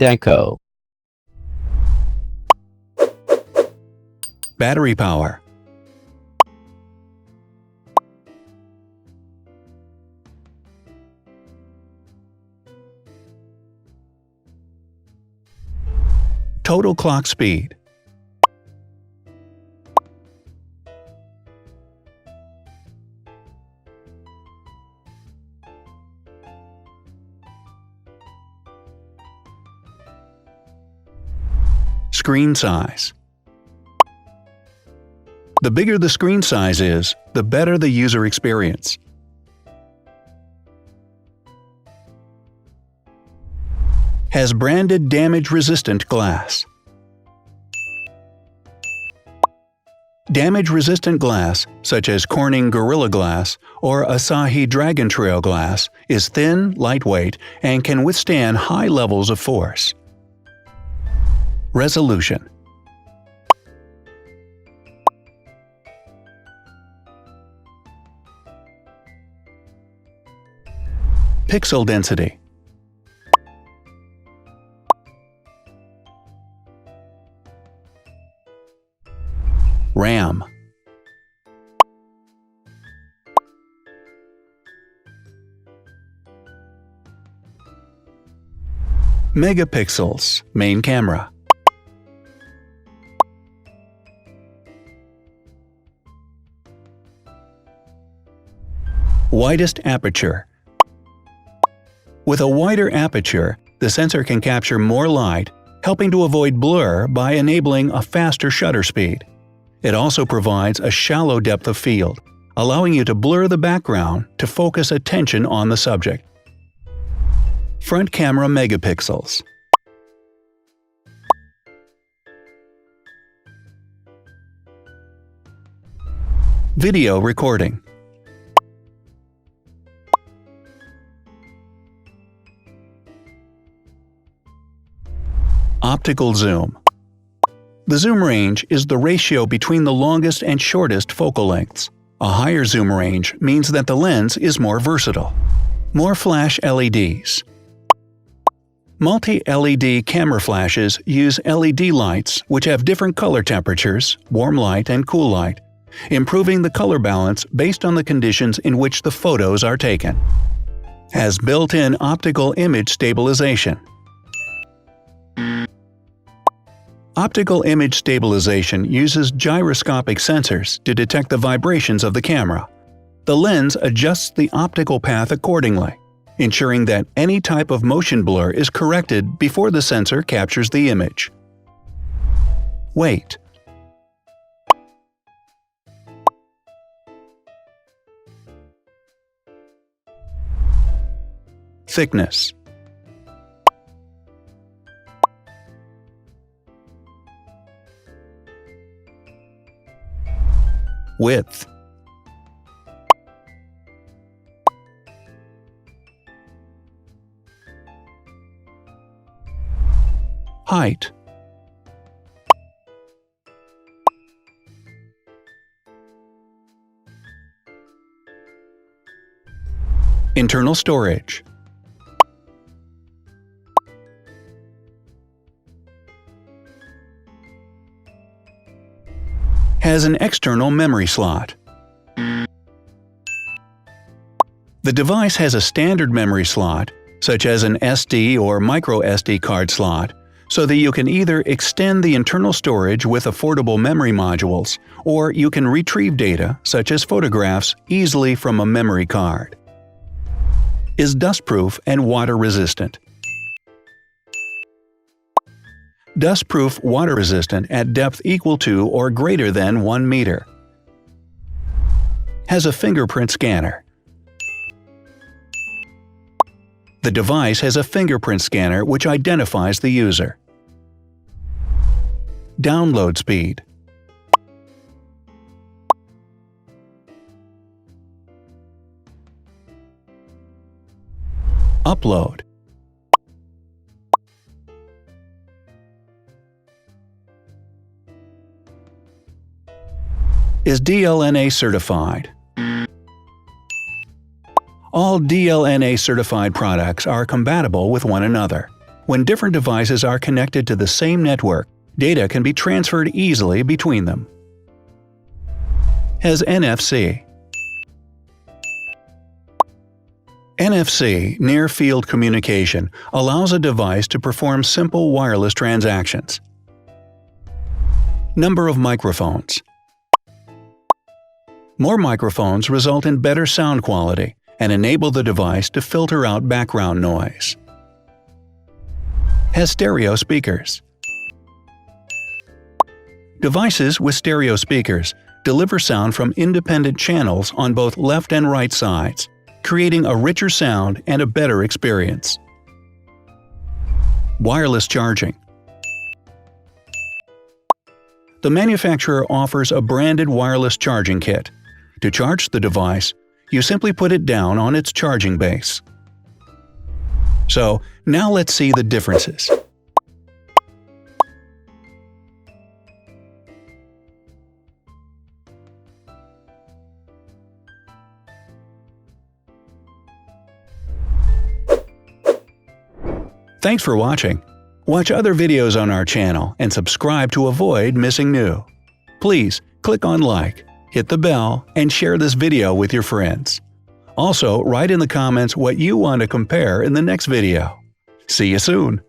Zhdanko. Battery power. Total clock speed. Screen size. The bigger the screen size is, the better the user experience. Has branded damage-resistant glass. Damage-resistant glass, such as Corning Gorilla Glass or Asahi Dragon Trail glass, is thin, lightweight, and can withstand high levels of force. Resolution. Pixel density. RAM. Megapixels, main camera. Widest aperture. With a wider aperture, the sensor can capture more light, helping to avoid blur by enabling a faster shutter speed. It also provides a shallow depth of field, allowing you to blur the background to focus attention on the subject. Front camera megapixels. Video recording. Optical zoom. The zoom range is the ratio between the longest and shortest focal lengths. A higher zoom range means that the lens is more versatile. More flash LEDs. Multi-LED camera flashes use LED lights which have different color temperatures, warm light and cool light, improving the color balance based on the conditions in which the photos are taken. Has built-in optical image stabilization. Optical image stabilization uses gyroscopic sensors to detect the vibrations of the camera. The lens adjusts the optical path accordingly, ensuring that any type of motion blur is corrected before the sensor captures the image. Weight. Thickness. Width. Height. Internal storage. Has an external memory slot. The device has a standard memory slot, such as an SD or micro SD card slot, so that you can either extend the internal storage with affordable memory modules, or you can retrieve data, such as photographs, easily from a memory card. Is dustproof and water-resistant. Dustproof water-resistant at depth equal to or greater than 1 meter. Has a fingerprint scanner. The device has a fingerprint scanner which identifies the user. Download speed. Upload. Is DLNA certified. All DLNA certified products are compatible with one another, When different devices are connected to the same network, data can be transferred easily between them. Has NFC. NFC, Near Field Communication, allows a device to perform simple wireless transactions. Number of microphones. More microphones result in better sound quality and enable the device to filter out background noise. Has stereo speakers. Devices with stereo speakers deliver sound from independent channels on both left and right sides, creating a richer sound and a better experience. Wireless charging. The manufacturer offers a branded wireless charging kit. To charge the device, you simply put it down on its charging base. So, now let's see the differences. Thanks for watching. Watch other videos on our channel and subscribe to avoid missing new. Please click on like, hit the bell, and share this video with your friends. Also, write in the comments what you want to compare in the next video. See you soon!